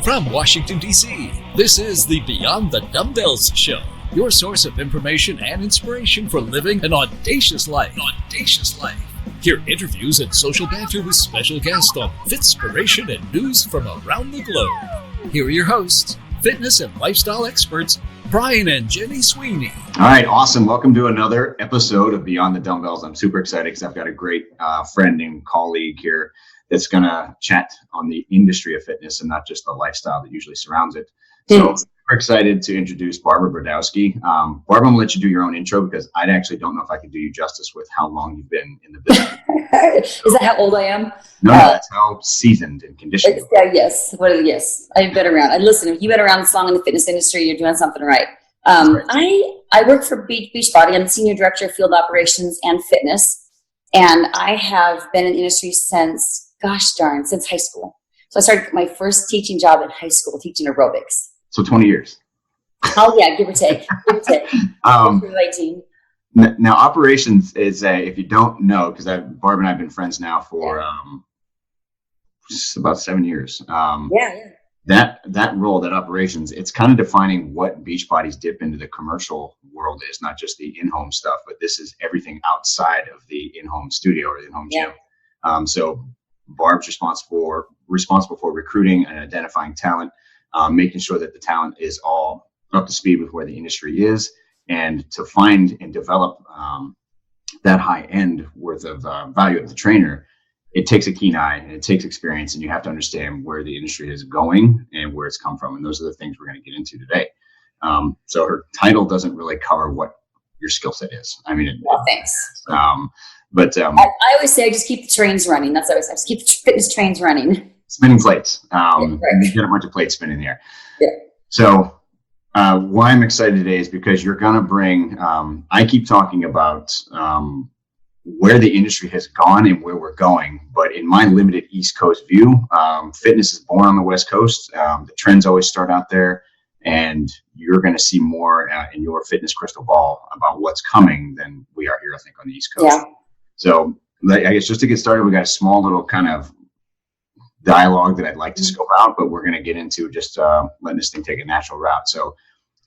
From Washington, D.C., this is the Beyond the Dumbbells Show, your source of information and inspiration for living an audacious life. Hear interviews and social banter with special guests on Fitspiration and news from around the globe. Here are your hosts, fitness and lifestyle experts, Brian and Jenny Sweeney. All right, awesome. Welcome to another episode of Beyond the Dumbbells. I'm super excited because I've got a great friend and colleague here that's going to chat on the industry of fitness and not just the lifestyle that usually surrounds it. So we're excited to introduce Barb Brodowsky. Barb, I'm going to let you do your own intro because I actually don't know if I can do you justice with how long you've been in the business. Is that how old I am? No, that's how seasoned and conditioned. Yes. Yes. I've been around. And listen, if you've been around this long in the fitness industry, you're doing something right. I work for Beachbody. I'm the Senior Director of Field Operations and Fitness. And I have been in the industry since high school. So I started my first teaching job in high school, teaching aerobics. So 20 years. Oh yeah, give or take. 18. Now, operations is if you don't know, because Barb and I have been friends now for about 7 years. That role, that operations, it's kind of defining what Beachbody's dip into the commercial world is, not just the in-home stuff, but this is everything outside of the in-home studio or the in-home gym. So Barb's responsible for recruiting and identifying talent, making sure that the talent is all up to speed with where the industry is, and to find and develop that high end worth of value of the trainer. It takes a keen eye and it takes experience, and you have to understand where the industry is going and where it's come from. And those are the things we're going to get into today. So her title doesn't really cover what your skill set is. I mean, thanks. But I always say I just keep the trains running. That's what I just keep the fitness trains running. Spinning plates. Right. You get a bunch of plates spinning in the air. Yeah. So why I'm excited today is because you're going to bring, I keep talking about where the industry has gone and where we're going. But in my limited East Coast view, fitness is born on the West Coast. The trends always start out there. And you're going to see more in your fitness crystal ball about what's coming than we are here, I think, on the East Coast. Yeah. So I guess just to get started, we got a small little kind of dialogue that I'd like to scope out, but we're going to get into just letting this thing take a natural route. So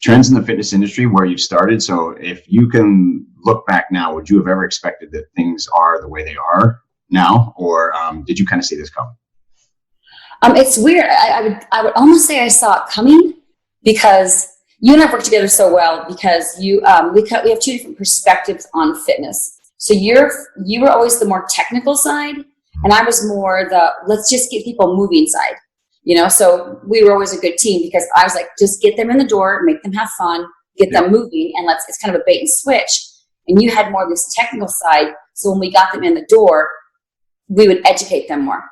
trends in the fitness industry, where you've started. So if you can look back now, would you have ever expected that things are the way they are now? Or did you kind of see this coming? It's weird. I would almost say I saw it coming, because you and I work together so well, because we have two different perspectives on fitness. So you were always the more technical side, and I was more the let's just get people moving side. So we were always a good team, because I was like, just get them in the door, make them have fun, get them moving, and it's kind of a bait and switch. And you had more of this technical side. So when we got them in the door, we would educate them more.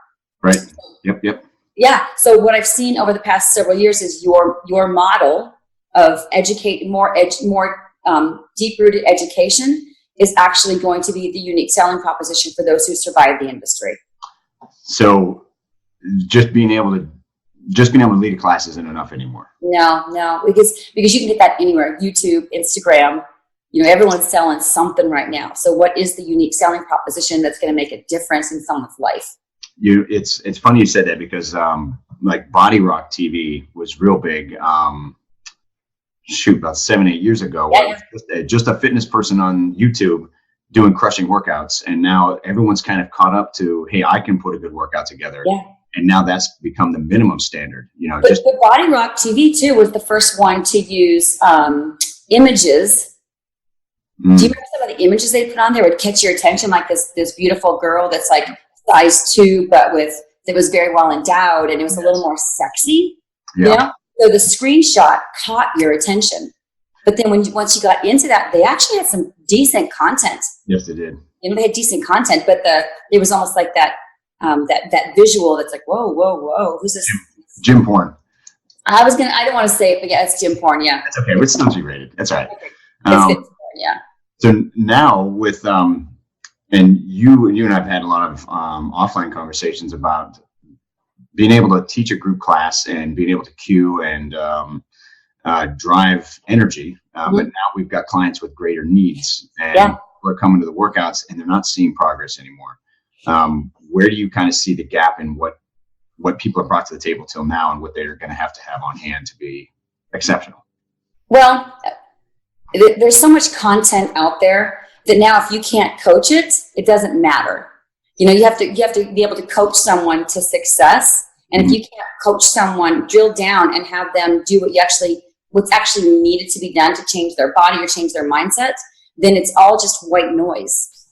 Right. Yep. Yeah. So what I've seen over the past several years is your model of more deep-rooted education is actually going to be the unique selling proposition for those who survive the industry. So just being able to lead a class isn't enough anymore. No, because you can get that anywhere. YouTube, Instagram, everyone's selling something right now. So what is the unique selling proposition that's going to make a difference in someone's life? It's funny you said that, because like Body Rock TV was real big. About 7-8 years ago, where it was just a fitness person on YouTube doing crushing workouts, and now everyone's kind of caught up to, hey, I can put a good workout together. Yeah. And now that's become the minimum standard. But the Body Rock TV too was the first one to use images. Do you remember some of the images they put on there would catch your attention, like this beautiful girl that's like size 2, but that was very well endowed, and it was a little more sexy. Yeah. So the screenshot caught your attention, but then once you got into that, they actually had some decent content. Yes, they did. They had decent content, but it was almost like that visual that's like, whoa, who's this? Gym porn. I don't want to say it, but yeah, it's gym porn. Yeah. That's okay. It's still G-rated. That's all right. It's good porn, yeah. So now with and you and I've had a lot of offline conversations about being able to teach a group class and being able to cue and drive energy. But now we've got clients with greater needs, and we're coming to the workouts and they're not seeing progress anymore. Where do you kind of see the gap in what what people have brought to the table till now and what they're going to have on hand to be exceptional? Well, there's so much content out there that now if you can't coach it, it doesn't matter. You have to be able to coach someone to success. And if you can't coach someone, drill down and have them do what's actually needed to be done to change their body or change their mindset, then it's all just white noise.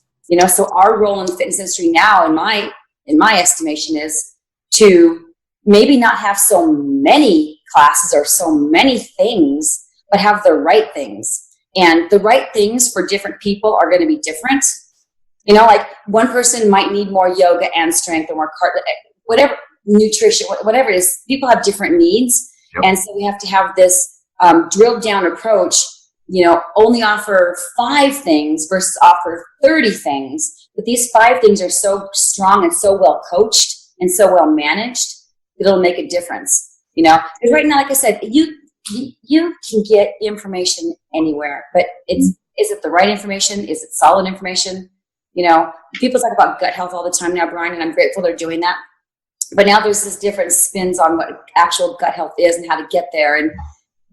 So our role in the fitness industry now, in my estimation, is to maybe not have so many classes or so many things, but have the right things. And the right things for different people are going to be different. Like one person might need more yoga and strength or more whatever, nutrition, whatever it is. People have different needs. Yep. And so we have to have this drilled down approach, only offer 5 things versus offer 30 things. But these 5 things are so strong and so well coached and so well managed that it'll make a difference. Because right now, like I said, you can get information anywhere, but is it the right information? Is it solid information? People talk about gut health all the time now, Brian, and I'm grateful they're doing that. But now there's this different spins on what actual gut health is and how to get there.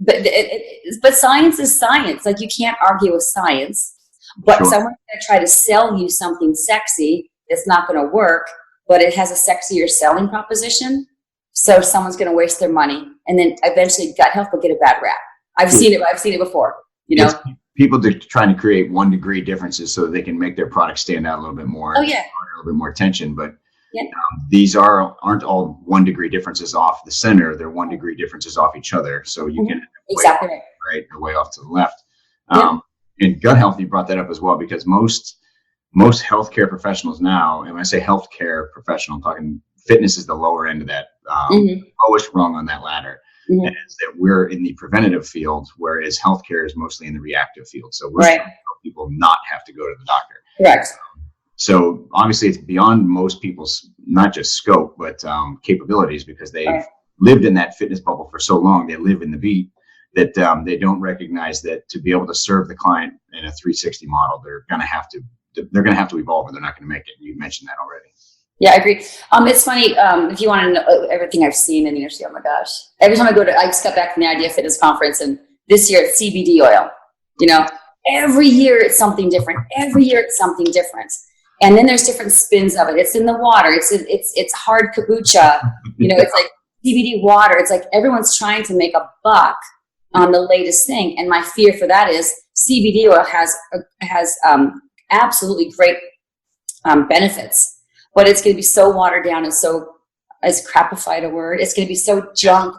But science is science. Like, you can't argue with science. But Sure. Someone's going to try to sell you something sexy that's not going to work, but it has a sexier selling proposition. So someone's going to waste their money, and then eventually gut health will get a bad rap. I've seen it before. It's people trying to create 1 degree differences so that they can make their product stand out a little bit more. Oh yeah, a little bit more attention. But yeah. These aren't all 1 degree differences off the center. They're 1 degree differences off each other. So you can exactly right or way off to the left. And gut health, you brought that up as well, because most healthcare professionals now, and when I say healthcare professional, I'm talking fitness is the lower end of that, lowest rung on that ladder. And is that we're in the preventative field, whereas healthcare is mostly in the reactive field. So we're trying to help people not have to go to the doctor. Correct. So obviously it's beyond most people's, not just scope, but capabilities, because they've lived in that fitness bubble for so long. They live in the beat that they don't recognize that to be able to serve the client in a 360 model, they're going to have to evolve, or they're not going to make it. You mentioned that already. Yeah, I agree. It's funny, if you want to know everything I've seen in the industry, oh my gosh. Every time I just got back from the Idea Fitness Conference, and this year it's CBD oil. Every year it's something different. Every year it's something different. And then there's different spins of it. It's in the water. It's hard kombucha. It's like CBD water. It's like everyone's trying to make a buck on the latest thing. And my fear for that is CBD oil has absolutely great benefits. But it's going to be so watered down and so, as crapified a word, it's going to be so junked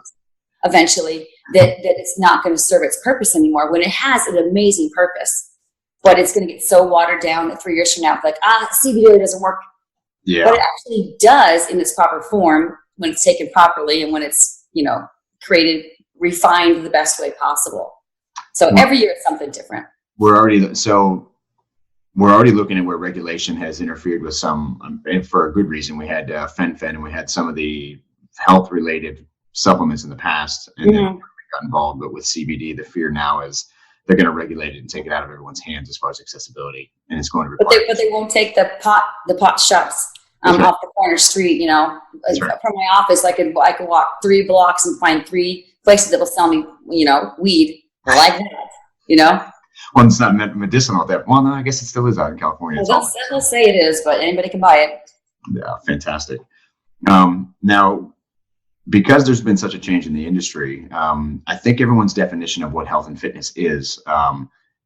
eventually that it's not going to serve its purpose anymore, when it has an amazing purpose. But it's going to get so watered down that 3 years from now, like, CBD oil doesn't work. Yeah. But it actually does in its proper form when it's taken properly and when it's, created, refined the best way possible. So every year it's something different. We're already looking at where regulation has interfered with some, and for a good reason. We had fen-phen, and we had some of the health-related supplements in the past, and then we got involved. But with CBD, the fear now is they're going to regulate it and take it out of everyone's hands as far as accessibility, and it's going to require. But they won't take the pot shops off the corner street. From my office, I could walk 3 blocks and find 3 places that will sell me, weed like that. Well, it's not medicinal at that. Well, no, I guess it still is out in California. Well, they'll say it is, but anybody can buy it. Yeah, fantastic. Now, because there's been such a change in the industry, I think everyone's definition of what health and fitness is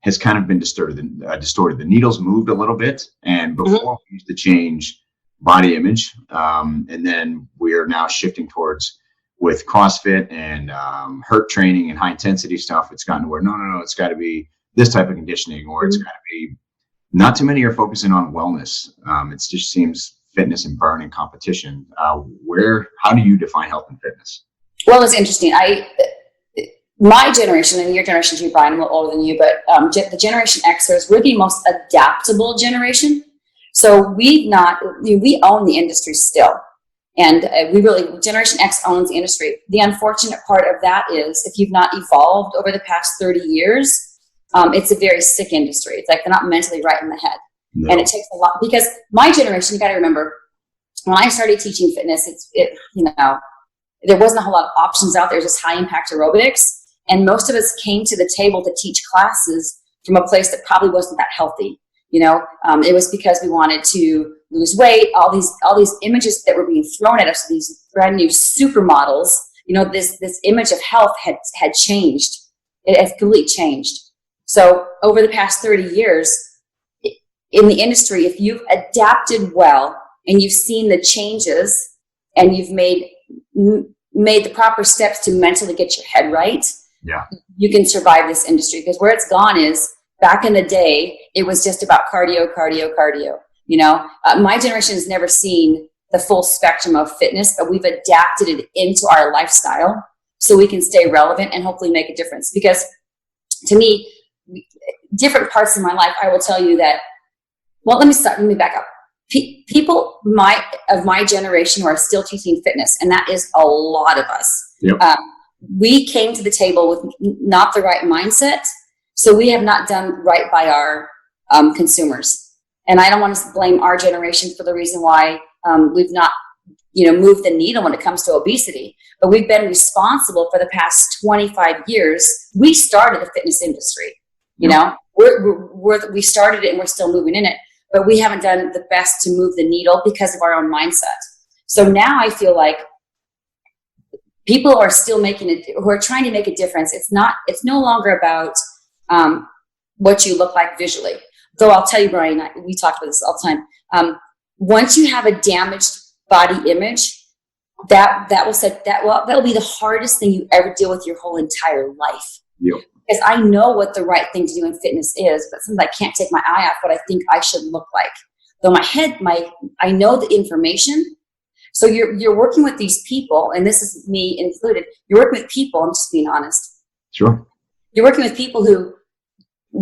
has kind of been distorted. The needle's moved a little bit, and before we used to change body image, and then we're now shifting towards, with CrossFit and HERT training and high intensity stuff, it's gotten to where no, it's got to be this type of conditioning, or it's got to be. Not too many are focusing on wellness. It just seems fitness and burn and competition. How do you define health and fitness? Well, it's interesting. My generation, and your generation too, Brian, I'm a little older than you, but the Generation Xers, we're the most adaptable generation. So we own the industry still. And Generation X owns the industry. The unfortunate part of that is, if you've not evolved over the past 30 years, it's a very sick industry. It's like they're not mentally right in the head. No. And it takes a lot, because my generation, you got to remember, when I started teaching fitness, there wasn't a whole lot of options out there, just high impact aerobics. And most of us came to the table to teach classes from a place that probably wasn't that healthy. It was because we wanted to lose weight, all these images that were being thrown at us, these brand new supermodels, this image of health had changed. It had completely changed. So over the past 30 years in the industry, if you've adapted well and you've seen the changes and you've made the proper steps to mentally get your head right, you can survive this industry. Because where it's gone is, back in the day, it was just about cardio. My generation has never seen the full spectrum of fitness, but we've adapted it into our lifestyle so we can stay relevant and hopefully make a difference. Because to me, different parts of my life, I will tell you that, well, let me back up. People of my generation who are still teaching fitness, and that is a lot of us. Yep. We came to the table with not the right mindset, so we have not done right by our consumers. And I don't want to blame our generation for the reason why we've not, moved the needle when it comes to obesity. But we've been responsible for the past 25 years. We started the fitness industry. We started it and we're still moving in it. But we haven't done the best to move the needle because of our own mindset. So now I feel like people are still who are trying to make a difference. It's no longer about what you look like visually. Though I'll tell you, Brian, we talk about this all the time. Once you have a damaged body image, that'll be the hardest thing you ever deal with your whole entire life. Yep. Because I know what the right thing to do in fitness is, but sometimes I can't take my eye off what I think I should look like. Though I know the information. So you're working with these people, and this is me included. You're working with people, I'm just being honest. Sure. You're working with people who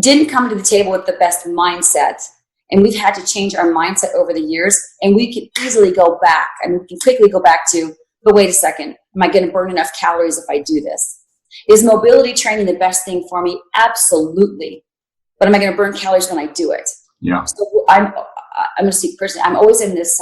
didn't come to the table with the best mindset, and we've had to change our mindset over the years, and we can easily go back, and we can quickly go back to, but wait a second, am I going to burn enough calories if I do this? Is mobility training the best thing for me? Absolutely. But am I going to burn calories when I do it? Yeah. So I'm going to speak personally. I'm always in this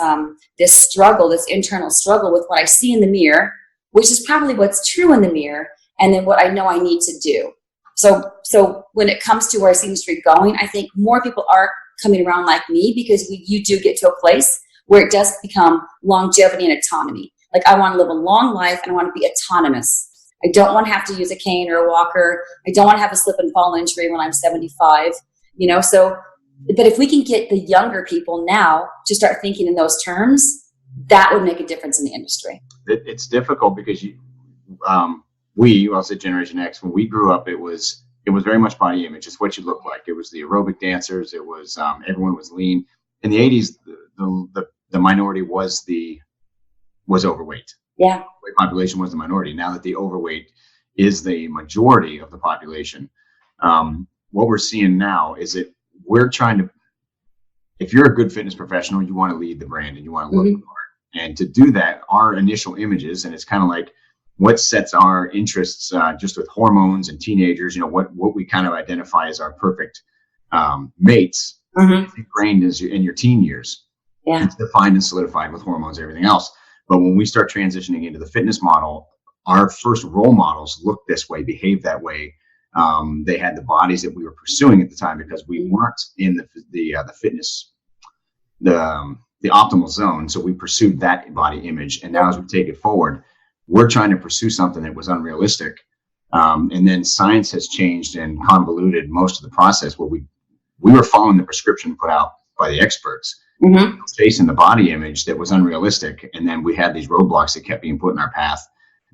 struggle, this internal struggle with what I see in the mirror, which is probably what's true in the mirror, and then what I know I need to do. So when it comes to where I see the street going, I think more people are coming around like me, because you do get to a place where it does become longevity and autonomy. Like, I want to live a long life and I want to be autonomous. I don't want to have to use a cane or a walker. I don't want to have a slip and fall injury when I'm 75, but if we can get the younger people now to start thinking in those terms, that would make a difference in the industry. It's difficult because I'll say Generation X, when we grew up, it was very much body image. It's what you look like. It was the aerobic dancers. It was, everyone was lean. In the 80s, the minority was overweight. Yeah. The population was the minority. Now that the overweight is the majority of the population, what we're seeing now is that we're trying to, if you're a good fitness professional, you want to lead the brand and you want to look the part. And to do that, our initial images, and it's kind of like what sets our interests just with hormones and teenagers, what we kind of identify as our perfect mates, ingrained in your teen years. Yeah. It's defined and solidified with hormones and everything else. But when we start transitioning into the fitness model, our first role models look this way, behave that way. They had the bodies that we were pursuing at the time because we weren't in the fitness, the optimal zone. So we pursued that body image. And now as we take it forward, we're trying to pursue something that was unrealistic. And then science has changed and convoluted most of the process where we were following the prescription put out by the experts, chasing the body image that was unrealistic. And then we had these roadblocks that kept being put in our path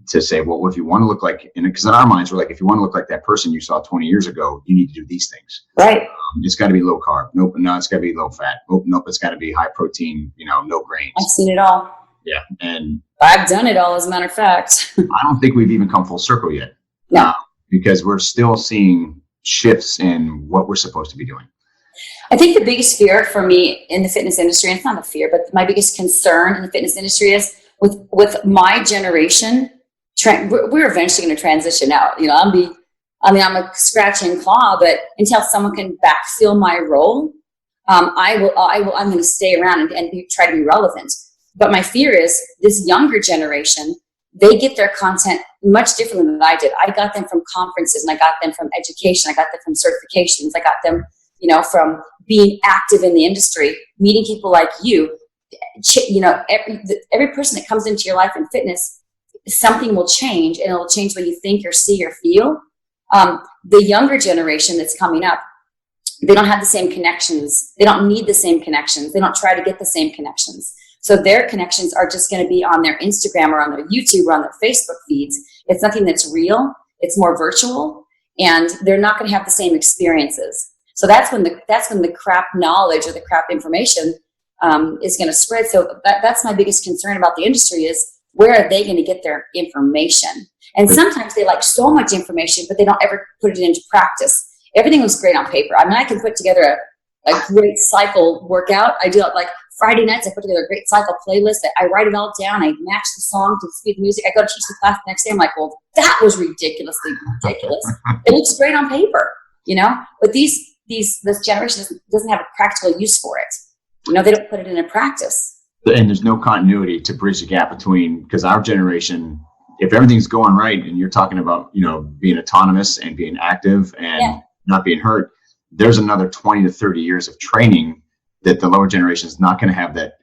to say, well, if you want to look like, and because in our minds, we're like, if you want to look like that person you saw 20 years ago, you need to do these things. Right. It's got to be low carb. Nope. No, it's got to be low fat. Nope. It's got to be high protein, no grains. I've seen it all. Yeah. And I've done it all, as a matter of fact. I don't think we've even come full circle yet. No. Because we're still seeing shifts in what we're supposed to be doing. I think the biggest fear for me in the fitness industry, and it's not a fear, but my biggest concern in the fitness industry is with my generation, we're eventually going to transition out. I'm a scratch and claw, but until someone can backfill my role, I'm going to stay around and try to be relevant. But my fear is this younger generation, they get their content much differently than I did. I got them from conferences, and I got them from education. I got them from certifications. I got them, from being active in the industry, meeting people like you. Every person that comes into your life in fitness, something will change, and it'll change what you think or see or feel. The younger generation that's coming up, they don't have the same connections. They don't need the same connections. They don't try to get the same connections. So their connections are just going to be on their Instagram or on their YouTube or on their Facebook feeds. It's nothing that's real. It's more virtual, and they're not going to have the same experiences. So that's when the crap knowledge or the crap information is going to spread. So that's my biggest concern about the industry is, where are they going to get their information? And sometimes they like so much information, but they don't ever put it into practice. Everything was great on paper. I mean, I can put together a great cycle workout. I do it like Friday nights. I put together a great cycle playlist. I write it all down. I match the song to the speed of the music. I go to teach the class the next day. I'm like, well, that was ridiculously ridiculous. It looks great on paper, but this generation doesn't have a practical use for it. They don't put it into practice. And there's no continuity to bridge the gap between, because our generation, if everything's going right and you're talking about, being autonomous and being active and not being hurt, there's another 20 to 30 years of training that the lower generation is not going to have that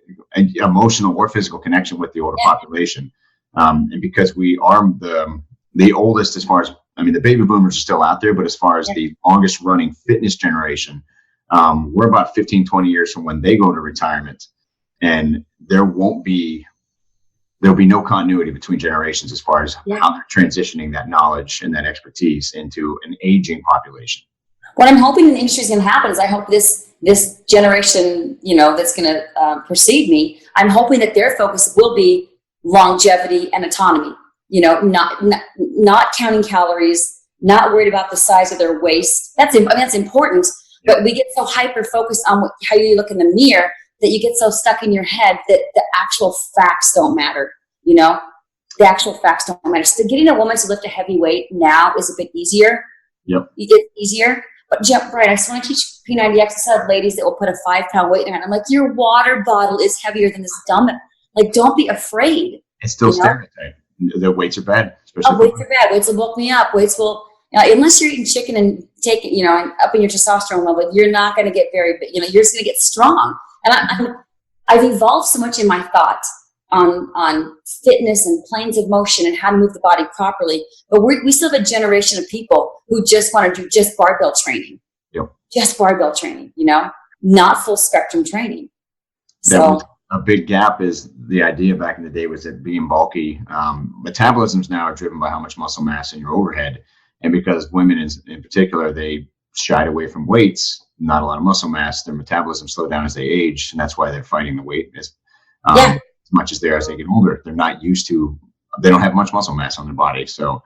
emotional or physical connection with the older population. And because we are the oldest, as far as, the baby boomers are still out there, but as far as the longest running fitness generation, we're about 15, 20 years from when they go to retirement. And there'll be no continuity between generations as far as how they're transitioning that knowledge and that expertise into an aging population. What I'm hoping in the industry is going to happen is, I hope this generation, that's going to precede me, I'm hoping that their focus will be longevity and autonomy. Not counting calories, not worried about the size of their waist. That's important. But we get so hyper focused on how you look in the mirror that you get so stuck in your head that the actual facts don't matter. The actual facts don't matter. So getting a woman to lift a heavy weight now is a bit easier. Yep. It's easier. But Brian, I just want to teach P90X. I still have ladies that will put a 5-pound weight in their hand. I'm like, your water bottle is heavier than this dumbbell. Like, don't be afraid. It's still stereotype. The weights are bad. Weights are bad. Weights will bulk me up. Weights will, unless you're eating chicken and taking, and upping your testosterone level, you're not going to get very big. You're just going to get strong. And I've evolved so much in my thought on fitness and planes of motion and how to move the body properly. But we still have a generation of people who just want to do just barbell training. Yep. Just barbell training, not full spectrum training. So a big gap is the idea back in the day was that being bulky, metabolisms now are driven by how much muscle mass in your overhead. And because women in particular, they shied away from weights, not a lot of muscle mass, their metabolism slowed down as they age. And that's why they're fighting the weight as much as they get older. They're not used to, they don't have much muscle mass on their body. So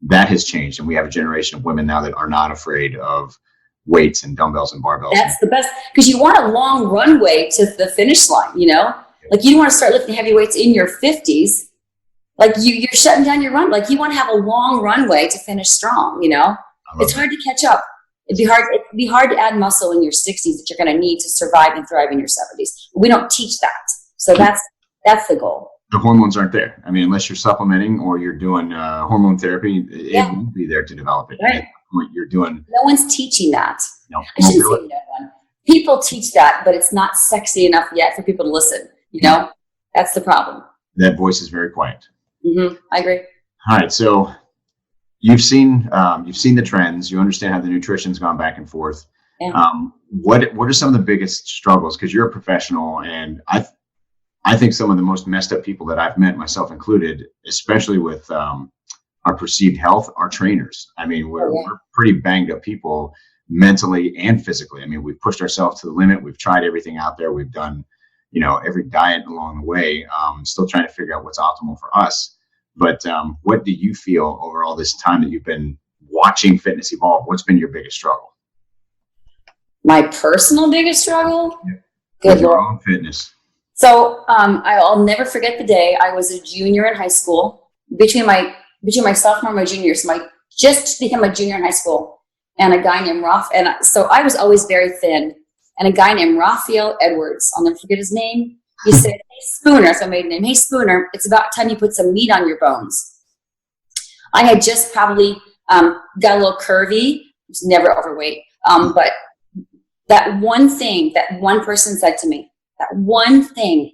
that has changed. And we have a generation of women now that are not afraid of weights and dumbbells and barbells. That's the best, because you want a long runway to the finish line, Like, you don't want to start lifting heavy weights in your 50s. Like, you're shutting down your run. Like, you want to have a long runway to finish strong, It's hard to catch up. It'd be hard to add muscle in your 60s that you're going to need to survive and thrive in your 70s. We don't teach that. So that's the goal. The hormones aren't there. Unless you're supplementing or you're doing hormone therapy, it won't be there to develop it. Right. What you're doing. No one's teaching that. No. I shouldn't say no one. People teach that, but it's not sexy enough yet for people to listen. That's the problem. That voice is very quiet. Mm-hmm. I agree. All right. So you've seen the trends. You understand how the nutrition's gone back and forth. Yeah. What are some of the biggest struggles? Because you're a professional, and I think some of the most messed up people that I've met, myself included, especially with our perceived health, are trainers. We're pretty banged up people mentally and physically. We've pushed ourselves to the limit. We've tried everything out there. We've done, every diet along the way. Still trying to figure out what's optimal for us. But what do you feel over all this time that you've been watching fitness evolve? What's been your biggest struggle? My personal biggest struggle? Yeah. Good with your own fitness. So I'll never forget the day I was a junior in high school, between my sophomore and my junior year. So I just became a junior in high school, and a guy named so I was always very thin, and a guy named Raphael Edwards, I'll never forget his name. You said, hey, Spooner, that's my maiden name. Hey, Spooner, it's about time you put some meat on your bones. I had just probably got a little curvy. I was never overweight. But that one thing that one person said to me, that one thing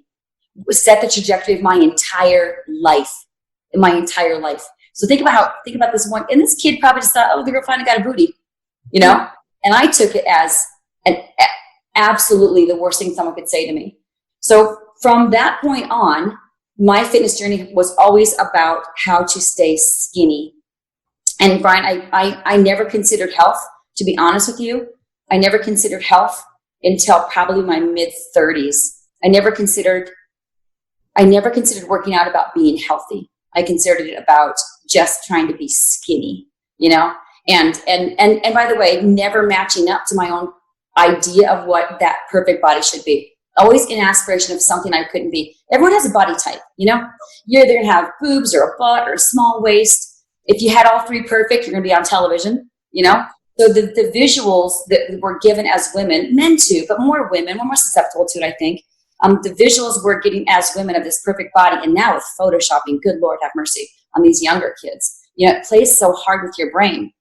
set the trajectory of my entire life. So think about this one. And this kid probably just thought, oh, the girl finally got a booty, you know? And I took it as absolutely the worst thing someone could say to me. So from that point on, my fitness journey was always about how to stay skinny. And Brian, I never considered health, to be honest with you. I never considered health until probably my mid-30s. I never considered working out about being healthy. I considered it about just trying to be skinny, you know? And by the way, never matching up to my own idea of what that perfect body should be. Always in aspiration of something I couldn't be. Everyone has a body type, you know? You're either going to have boobs or a butt or a small waist. If you had all three perfect, you're going to be on television, you know? So the visuals that were given as women, men too, but more women, we're more susceptible to it, I think. The visuals we're getting as women of this perfect body, and now with photoshopping, good Lord have mercy on these younger kids. You know, it plays so hard with your brain.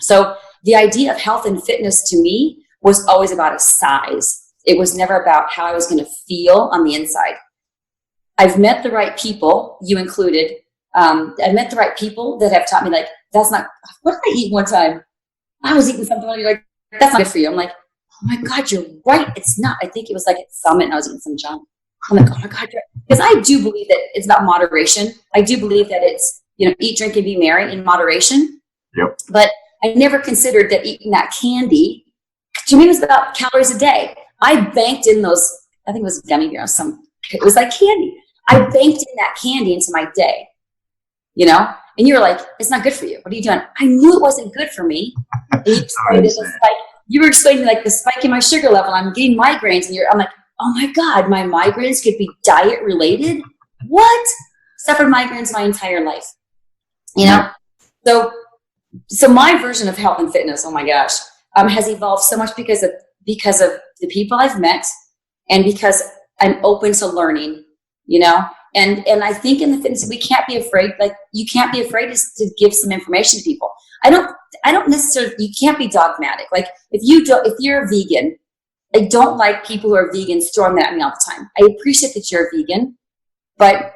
So the idea of health and fitness to me was always about a size. It was never about how I was going to feel on the inside. I've met the right people, you included. I've met the right people that have taught me, like, that's not, what did I eat one time? I was eating something, and you're like, that's not good for you. I'm like, oh my God, you're right. It's not. I think it was like at Summit and I was eating some junk. I'm like, oh my God. Because I do believe that it's about moderation. I do believe that it's, you know, eat, drink, and be merry in moderation. Yep. But I never considered that eating that candy, to me, it was about calories a day. I banked in those, I think it was gummy bears, it was like candy. I banked in that candy into my day, you know? And you were like, it's not good for you. What are you doing? I knew it wasn't good for me. And you were explaining like the spike in my sugar level. I'm getting migraines, and I'm like, oh my God, my migraines could be diet related. What? Suffered migraines my entire life. You know? So my version of health and fitness, oh my gosh, has evolved so much because of the people I've met, and because I'm open to learning, you know? And I think in the fitness, we can't be afraid, like you can't be afraid to give some information to people. I don't necessarily, you can't be dogmatic. Like if you're a vegan, I don't like people who are vegans throwing that at me all the time. I appreciate that you're a vegan, but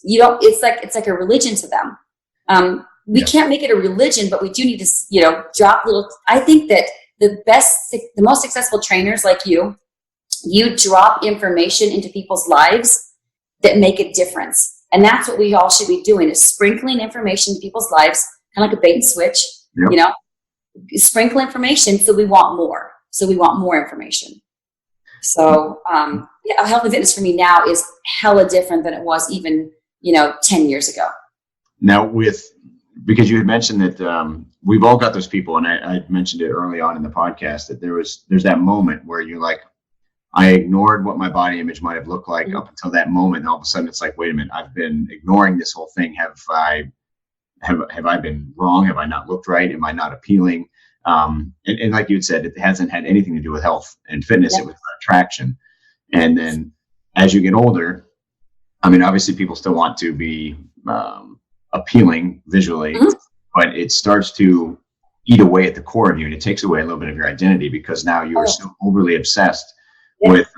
you don't, it's like a religion to them. We can't make it a religion, but we do need to, you know, drop little, I think that the most successful trainers like you drop information into people's lives that make a difference. And that's what we all should be doing, is sprinkling information in people's lives, kind of like a bait and switch, you know, sprinkle information. So we want more information. So, health and fitness for me now is hella different than it was even, you know, 10 years ago. Now because you had mentioned that we've all got those people, and I mentioned it early on in the podcast, that there's that moment where you're like, I ignored what my body image might have looked like up until that moment. And all of a sudden it's like, wait a minute, I've been ignoring this whole thing. Have I been wrong? Have I not looked right? Am I not appealing? And like you had said, it hasn't had anything to do with health and fitness. It was attraction. And then as you get older, I mean, obviously people still want to be appealing visually, but it starts to eat away at the core of you, and it takes away a little bit of your identity, because now you are so overly obsessed with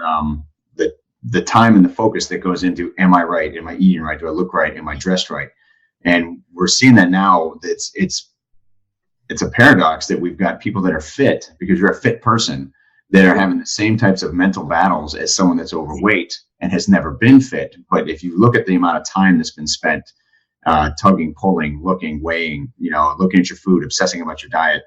the time and the focus that goes into, am I right? Am I eating right? Do I look right? Am I dressed right? And we're seeing that now. It's a paradox that we've got people that are fit, because you're a fit person, that are having the same types of mental battles as someone that's overweight and has never been fit. But if you look at the amount of time that's been spent tugging, pulling, looking, weighing, you know, looking at your food, obsessing about your diet,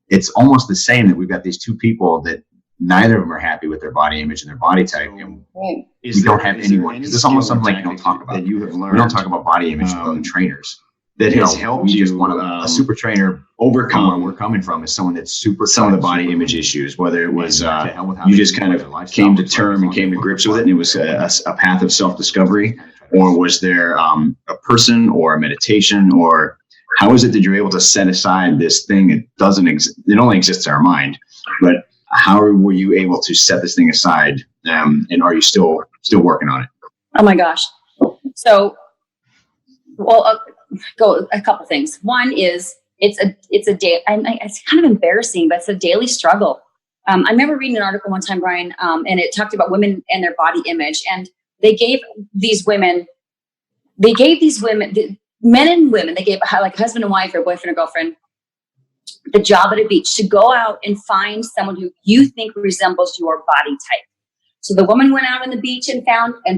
it's almost the same, that we've got these two people that neither of them are happy with their body image and their body type. And we don't have anyone. It's almost something like you don't talk about. That you have learned. We don't talk about body image trainers. That has helped you just want a super trainer overcome where we're coming from, is someone that's super some of the body image issues, whether it was you just kind of came to term and came to grips with it, and it was a path of self-discovery, or was there a person or a meditation, or how is it that you're able to set aside this thing that doesn't exist? It only exists in our mind, but how were you able to set this thing aside And are you still working on it? Oh my gosh. So, well, go a couple things. One is it's a day. It's kind of embarrassing, but it's a daily struggle. I remember reading an article one time, Brian, and it talked about women and their body image, and they gave these women, men and women, they gave like husband and wife or boyfriend or girlfriend, the job at a beach to go out and find someone who you think resembles your body type. So the woman went out on the beach and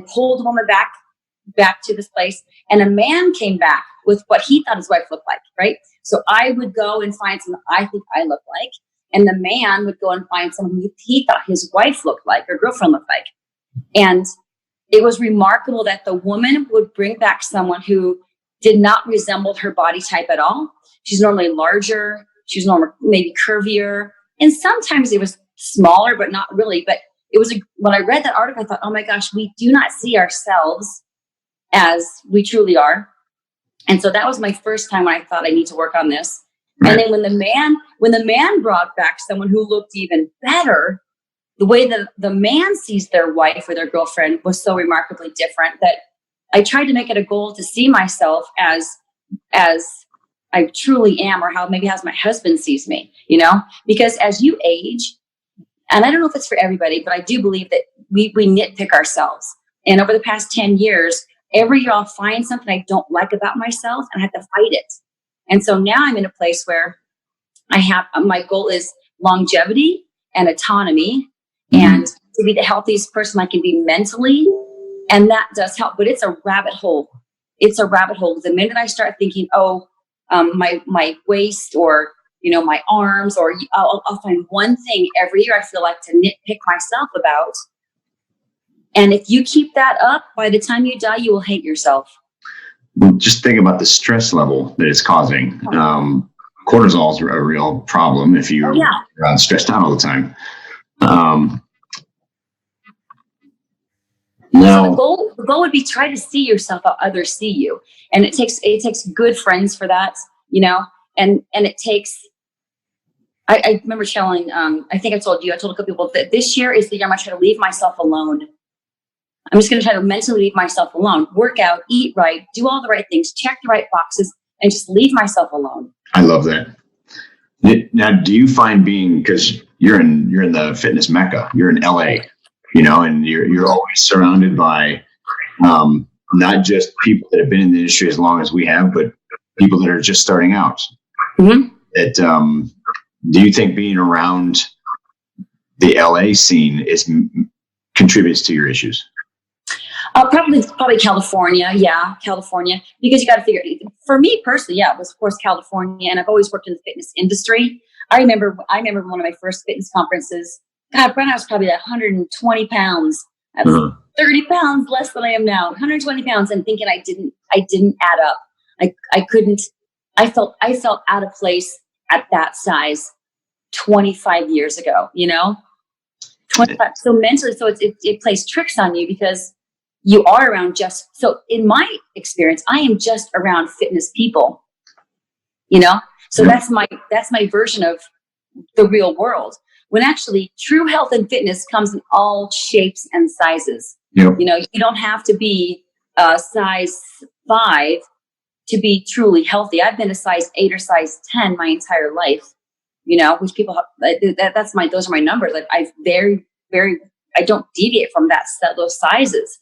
pulled the woman back to this place, and a man came back with what he thought his wife looked like, right? So I would go and find someone I think I look like, and the man would go and find someone who he thought his wife looked like or girlfriend looked like. And it was remarkable that the woman would bring back someone who did not resemble her body type at all. She's normally larger. She was normally maybe curvier. And sometimes it was smaller, but not really. But it was when I read that article, I thought, oh my gosh, we do not see ourselves as we truly are. And so that was my first time when I thought I need to work on this. Right. And then when the man brought back someone who looked even better, the way that the man sees their wife or their girlfriend was so remarkably different that I tried to make it a goal to see myself as I truly am, or how my husband sees me, because as you age, and I don't know if it's for everybody, but I do believe that we nitpick ourselves. And over the past 10 years, every year I'll find something I don't like about myself and I have to fight it. And so now I'm in a place where my goal is longevity and autonomy and to be the healthiest person I can be mentally. And that does help, but it's a rabbit hole. It's a rabbit hole. The minute I start thinking, my waist or, my arms, or I'll find one thing every year I feel like to nitpick myself about. And if you keep that up, by the time you die, you will hate yourself. Just think about the stress level that it's causing. Cortisol is a real problem if you're stressed out all the time. So the goal would be try to see yourself how others see you. And it takes good friends for that, and it takes, I remember telling, I think I told a couple people that this year is the year I'm going to try to leave myself alone. I'm just going to try to mentally leave myself alone, work out, eat right, do all the right things, check the right boxes, and just leave myself alone. I love that. Now, do you find because you're in the fitness mecca, you're in LA, and you're always surrounded by not just people that have been in the industry as long as we have, but people that are just starting out. Mm-hmm. Do you think being around the LA scene contributes to your issues? Probably California. Yeah, California. Because you got to figure, for me personally, it was of course California, and I've always worked in the fitness industry. I remember one of my first fitness conferences. God, Brent, I was probably 120 pounds. I was 30 pounds less than I am now. 120 pounds, and thinking I didn't add up. I felt out of place at that size 25 years ago. 25. So mentally, it plays tricks on you because you are around so in my experience, I am just around fitness people, so that's my version of the real world, when actually true health and fitness comes in all shapes and sizes. Yep. You don't have to be a size 5 to be truly healthy. I've been a size 8 or size 10 my entire life, which people those are my numbers. Like I don't deviate from those sizes.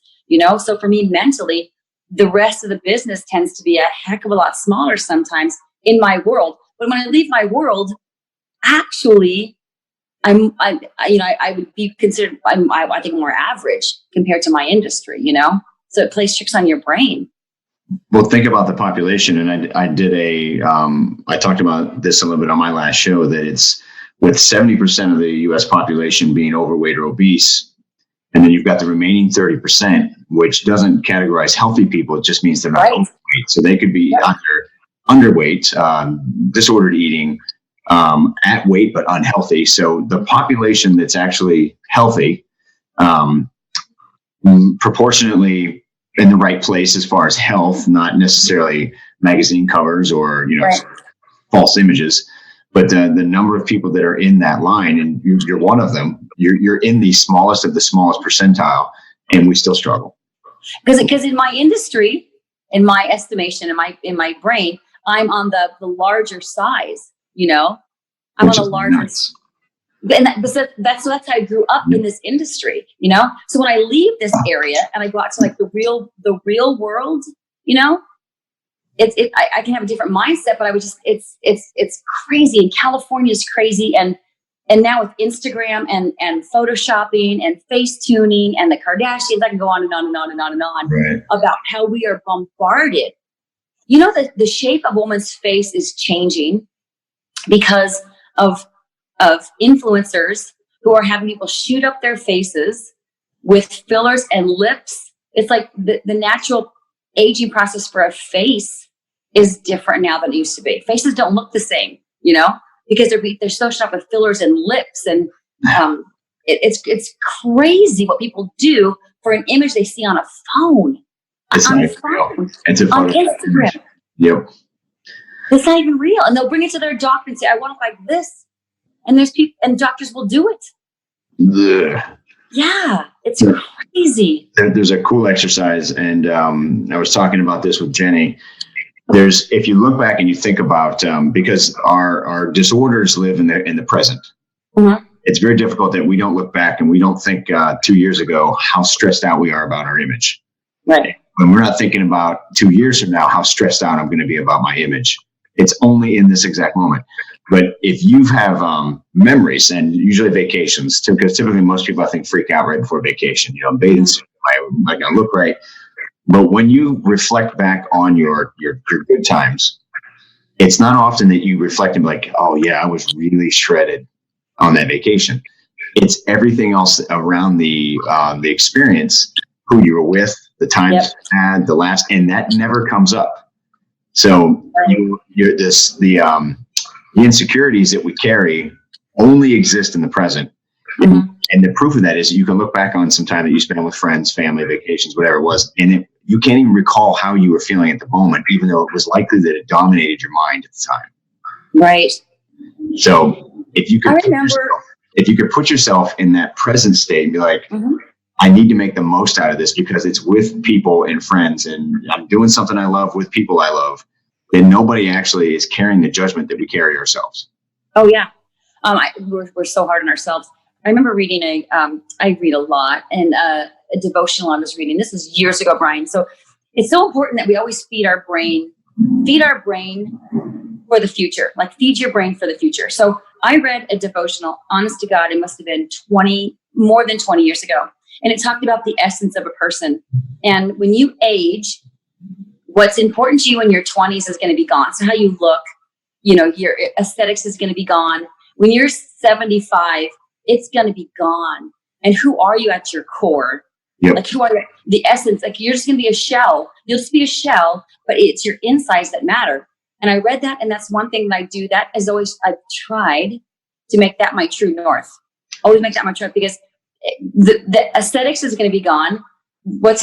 So for me mentally, the rest of the business tends to be a heck of a lot smaller sometimes in my world. But when I leave my world, actually, I would be considered, I think, more average compared to my industry, So it plays tricks on your brain. Well, think about the population. And I talked about this a little bit on my last show, that it's with 70% of the U.S. population being overweight or obese. And then you've got the remaining 30%, which doesn't categorize healthy people. It just means they're not overweight. So they could be underweight, disordered eating, at weight, but unhealthy. So the population that's actually healthy, proportionately in the right place as far as health, not necessarily magazine covers or, false images, but the number of people that are in that line, and you're one of them, you're in the smallest of the smallest percentile, and we still struggle. Because in my industry, in my estimation, in my brain, I'm on the larger size, you know, I'm on the larger. Nice. And that's how I grew up in this industry, you know? So when I leave this area and I go out to like the real world, you know, I can have a different mindset, but I would just, it's crazy. And California is crazy. And now with Instagram and photoshopping and face tuning and the Kardashians, I can go on and on and on and on and on right. about how we are bombarded. You know, the shape of a woman's face is changing because of influencers who are having people shoot up their faces with fillers and lips. It's like the natural aging process for a face is different now than it used to be. Faces don't look the same, you know, because they're so shot with fillers and lips, and it's crazy what people do for an image they see on a phone. It's on not real. It's a on Instagram. Yep. It's not even real, and they'll bring it to their doctor and say, "I want to look like this." And there's people, and doctors will do it. Ugh. Yeah, it's crazy. There's a cool exercise, and I was talking about this with Jenny. If you look back and you think about, because our disorders live in the present. Mm-hmm. It's very difficult that we don't look back and we don't think 2 years ago how stressed out we are about our image. Right. When we're not thinking about 2 years from now how stressed out I'm going to be about my image. It's only in this exact moment. But if you have memories, and usually vacations, because typically most people, I think, freak out right before vacation. You know, bathing suit, am I going to look right? But when you reflect back on your good times, it's not often that you reflect and be like, oh yeah, I was really shredded on that vacation. It's everything else around the experience, who you were with, the times you had, the last, and that never comes up. So the insecurities that we carry only exist in the present. Mm-hmm. And the proof of that is you can look back on some time that you spent with friends, family, vacations, whatever it was, and you can't even recall how you were feeling at the moment, even though it was likely that it dominated your mind at the time. Right. So if you could put yourself in that present state and be like, mm-hmm. I need to make the most out of this because it's with people and friends, and I'm doing something I love with people I love, then nobody actually is carrying the judgment that we carry ourselves. Oh yeah. We're so hard on ourselves. I remember reading I read a lot, and a devotional I was reading. This was years ago, Brian. So it's so important that we always feed our brain for the future, like feed your brain for the future. So I read a devotional, honest to God, it must have been more than 20 years ago. And it talked about the essence of a person. And when you age, what's important to you in your 20s is going to be gone. So how you look, you know, your aesthetics is going to be gone. When you're 75, it's going to be gone. And who are you at your core? Yep. Like who are you? The essence, like you're just going to be a shell. You'll just be a shell, but it's your insides that matter. And I read that, and that's one thing that I do. That is always, I've tried to make that my true north. Always make that my true north, because the aesthetics is going to be gone. What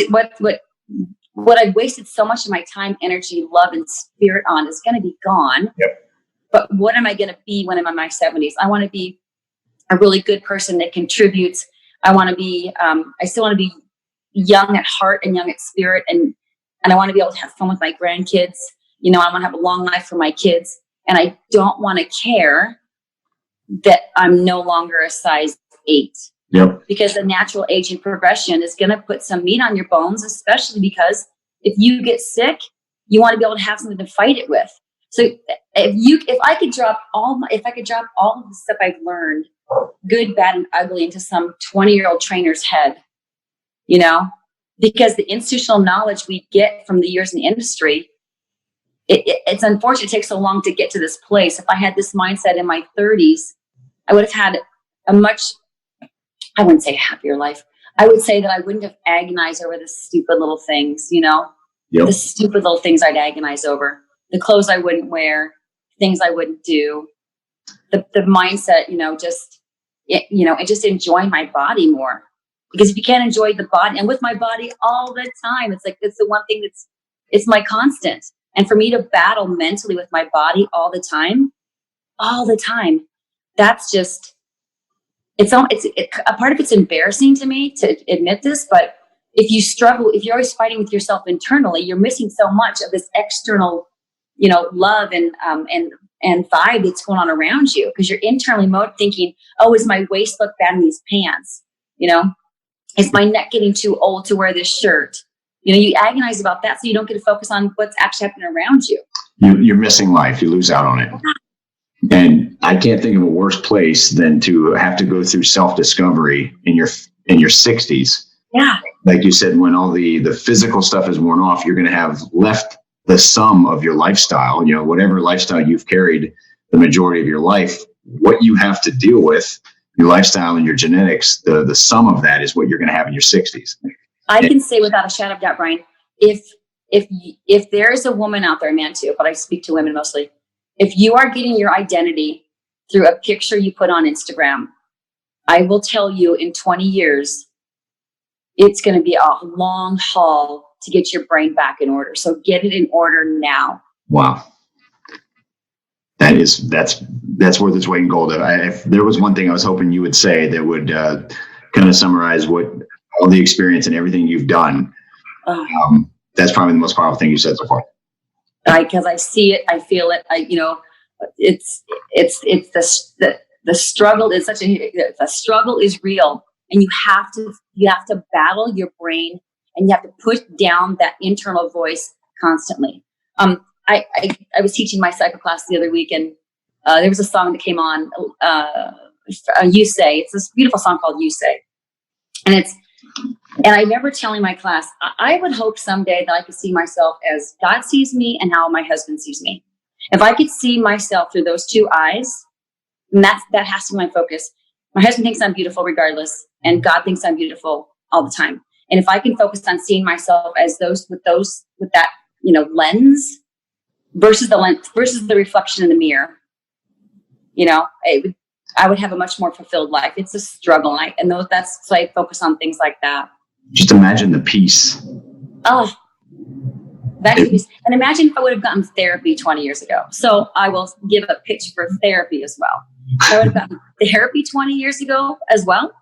I've wasted so much of my time, energy, love, and spirit on is going to be gone. Yep. But what am I going to be when I'm in my 70s? I want to be a really good person that contributes. I want to be, I still want to be young at heart and young at spirit. And I want to be able to have fun with my grandkids. You know, I want to have a long life for my kids. And I don't want to care that I'm no longer a size 8. Yep. Because the natural aging progression is going to put some meat on your bones, especially because if you get sick, you want to be able to have something to fight it with. So if I could drop all of the stuff I've learned, good, bad, and ugly, into some 20-year-old trainer's head, you know, because the institutional knowledge we get from the years in the industry, it's unfortunate it takes so long to get to this place. If I had this mindset in my 30s, I would have had a much, I wouldn't say happier life. I would say that I wouldn't have agonized over the stupid little things, you know, the stupid little things I'd agonize over, the clothes I wouldn't wear, things I wouldn't do, the mindset, and just enjoying my body more. Because if you can't enjoy the body, and with my body all the time, it's like, it's the one thing it's my constant. And for me to battle mentally with my body all the time, that's just, a part of it's embarrassing to me to admit this, but if you struggle, if you're always fighting with yourself internally, you're missing so much of this external, love and vibe that's going on around you, because you're internally thinking, oh, is my waist look bad in these pants? Is my neck getting too old to wear this shirt? You agonize about that, so you don't get to focus on what's actually happening around you. You're missing life. You lose out on it. And I can't think of a worse place than to have to go through self-discovery in your 60s. Yeah. Like you said, when all the physical stuff is worn off, you're going to have left the sum of your lifestyle, whatever lifestyle you've carried the majority of your life, what you have to deal with, your lifestyle and your genetics, the sum of that is what you're going to have in your 60s. I can say without a shadow of doubt, Brian, if there is a woman out there, man too, but I speak to women mostly, if you are getting your identity through a picture you put on Instagram, I will tell you in 20 years, it's going to be a long haul to get your brain back in order. So get it in order now. Wow. That's worth its weight in gold. If there was one thing I was hoping you would say that would kind of summarize what all the experience and everything you've done, that's probably the most powerful thing you said so far. Because I see it, I feel it. It's the struggle is the struggle is real, and you have to battle your brain, and you have to push down that internal voice constantly. I was teaching my cycle class the other week, and there was a song that came on, You Say. It's this beautiful song called You Say. And I remember telling my class, I would hope someday that I could see myself as God sees me and how my husband sees me. If I could see myself through those two eyes, and that has to be my focus. My husband thinks I'm beautiful regardless, and God thinks I'm beautiful all the time. And if I can focus on seeing myself as with that, lens versus the reflection in the mirror, I would have a much more fulfilled life. It's a struggle, and that's so I focus on things like that. Just imagine the peace. Oh, that peace. And imagine if I would have gotten therapy 20 years ago. So I will give a pitch for therapy as well. I would have gotten therapy 20 years ago as well.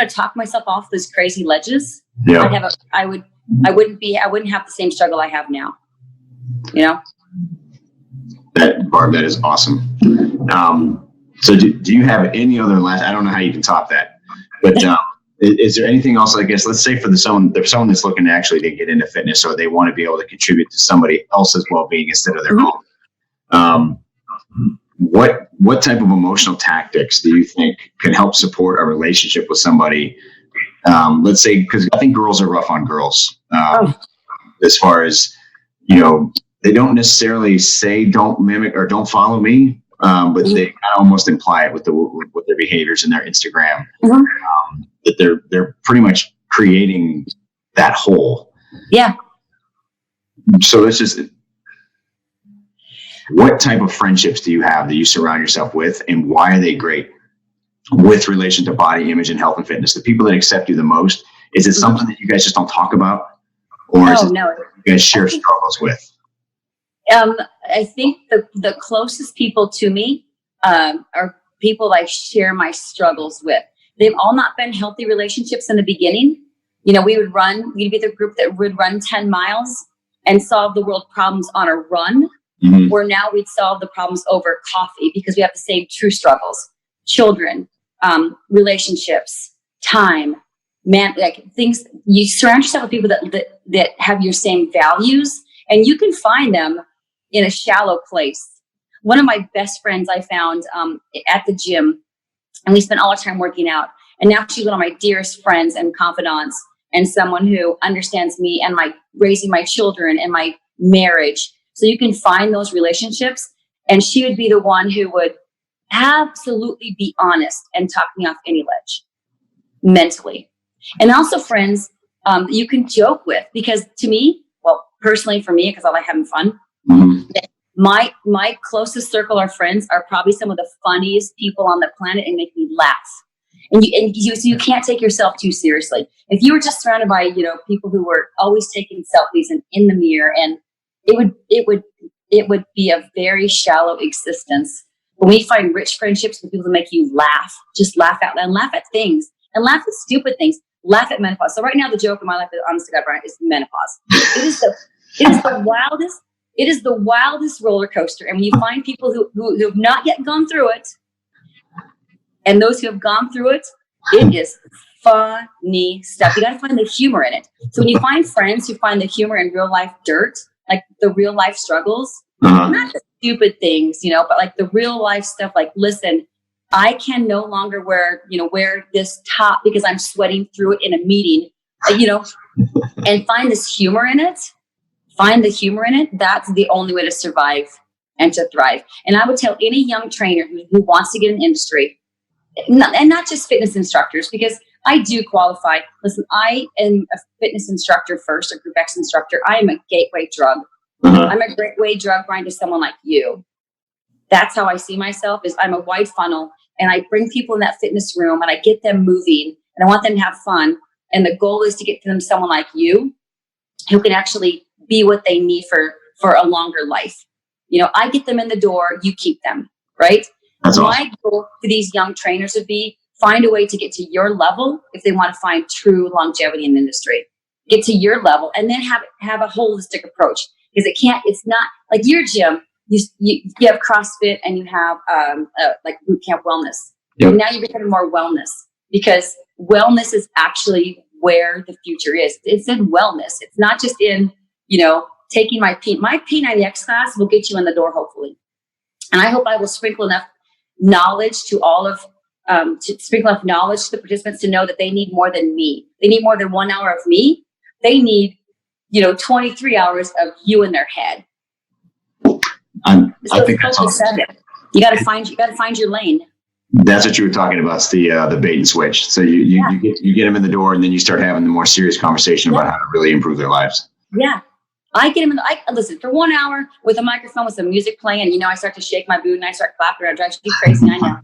Talk myself off those crazy ledges. Yeah. I wouldn't have the same struggle I have now. Barb, that is awesome. So do you have any other I don't know how you can top that, but is there anything else, I guess, let's say for someone that's looking to actually get into fitness, or they want to be able to contribute to somebody else's well-being instead of their own. What type of emotional tactics do you think can help support a relationship with somebody? Let's say, because I think girls are rough on girls, as far as, they don't necessarily say don't mimic or don't follow me. But they almost imply it with their behaviors and their Instagram, that they're pretty much creating that hole. Yeah. So let's just, what type of friendships do you have that you surround yourself with, and why are they great with relation to body image and health and fitness? The people that accept you the most, is it something that you guys just don't talk about, or is it you guys share struggles with? I think the closest people to me are people I share my struggles with. They've all not been healthy relationships in the beginning. We'd be the group that would run 10 miles and solve the world problems on a run, where now we'd solve the problems over coffee, because we have the same true struggles: children, relationships, time, things. You surround yourself with people that have your same values, and you can find them in a shallow place. One of my best friends I found at the gym, and we spent all our time working out. And now she's one of my dearest friends and confidants, and someone who understands me and my raising my children and my marriage. So you can find those relationships, and she would be the one who would absolutely be honest and talk me off any ledge mentally. And also friends you can joke with, because to me, well, personally for me, because I like having fun, my closest circle of friends are probably some of the funniest people on the planet and make me laugh. And you can't take yourself too seriously. If you were just surrounded by, people who were always taking selfies and in the mirror, and it would be a very shallow existence. But when you find rich friendships with people that make you laugh, just laugh out loud and laugh at things and laugh at stupid things, laugh at menopause. So right now, the joke in my life, honest to God, Brian, is menopause. It is the wildest roller coaster. And when you find people who have not yet gone through it, and those who have gone through it, it is funny stuff. You got to find the humor in it. So when you find friends who find the humor in real life dirt, like the real life struggles, not the stupid things, but like the real life stuff, like, listen, I can no longer wear this top because I'm sweating through it in a meeting, and find this humor in it. Find the humor in it. That's the only way to survive and to thrive. And I would tell any young trainer who wants to get in the industry, and not just fitness instructors, because I do qualify. Listen, I am a fitness instructor first, a Group X instructor. I am a gateway drug. I'm a gateway drug, Brian, to someone like you. That's how I see myself, is I'm a wide funnel, and I bring people in that fitness room and I get them moving and I want them to have fun. And the goal is to get to them someone like you who can actually be what they need for a longer life. I get them in the door, you keep them, right? That's My awesome. goal for these young trainers would be find a way to get to your level if they want to find true longevity in the industry. Get to your level and then have a holistic approach, because it's not like your gym. You have CrossFit and you have like boot camp wellness. Yep. And now you're becoming more wellness, because wellness is actually where the future is. It's in wellness. It's not just in, taking my P90X class will get you in the door, hopefully. And I hope I will sprinkle enough knowledge to the participants to know that they need more than me. They need more than 1 hour of me. They need, 23 hours of you in their head. I think that's awesome. You got to find your lane. That's what you were talking about. It's the bait and switch. So you get them in the door, and then you start having the more serious conversation about how to really improve their lives. Yeah. I get them listen, for 1 hour with a microphone with some music playing, I start to shake my boot and I start clapping, it drives you crazy, I know.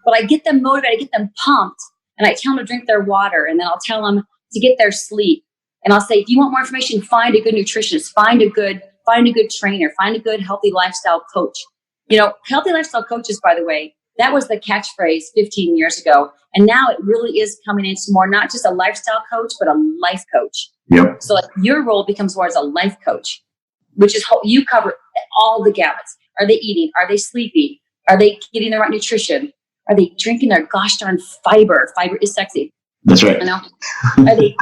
But I get them motivated, I get them pumped, and I tell them to drink their water, and then I'll tell them to get their sleep. And I'll say, if you want more information, find a good nutritionist, find a good trainer, find a good healthy lifestyle coach. Healthy lifestyle coaches, by the way, that was the catchphrase 15 years ago. And now it really is coming into more, not just a lifestyle coach, but a life coach. Yep. So like your role becomes more as a life coach, which is you cover all the gamuts. Are they eating? Are they sleeping? Are they getting the right nutrition? Are they drinking their gosh darn fiber? Fiber is sexy. That's right. Are they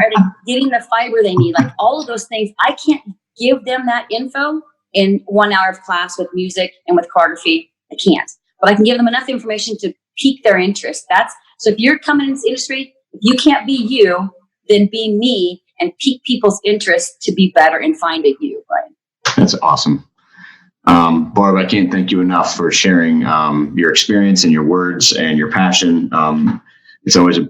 getting the fiber they need? Like all of those things. I can't give them that info in 1 hour of class with music and with choreography. I can't. But I can give them enough information to pique their interest. So if you're coming into this industry, if you can't be you, then be me and pique people's interest to be better and find a you, right? That's awesome. Barb, I can't thank you enough for sharing your experience and your words and your passion. It's always a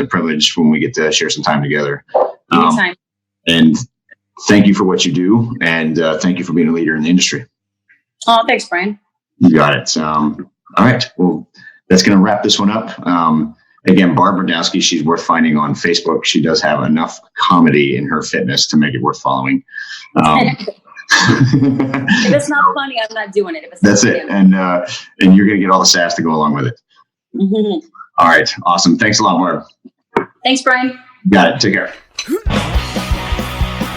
privilege when we get to share some time together. Anytime. And thank you for what you do, and thank you for being a leader in the industry. Oh, thanks, Brian. You got it. All right. Well, that's going to wrap this one up. Again, Barb Brodowsky, she's worth finding on Facebook. She does have enough comedy in her fitness to make it worth following. If it's not funny, I'm not doing it. That's it. And you're going to get all the sass to go along with it. Mm-hmm. All right. Awesome. Thanks a lot, Barb. Thanks, Brian. Got it. Take care.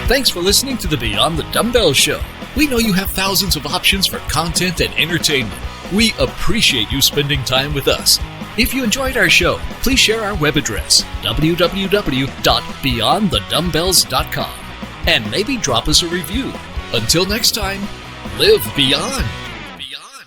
Thanks for listening to the Beyond the Dumbbells Show. We know you have thousands of options for content and entertainment. We appreciate you spending time with us. If you enjoyed our show, please share our web address, www.beyondthedumbbells.com, and maybe drop us a review. Until next time, live beyond. Beyond.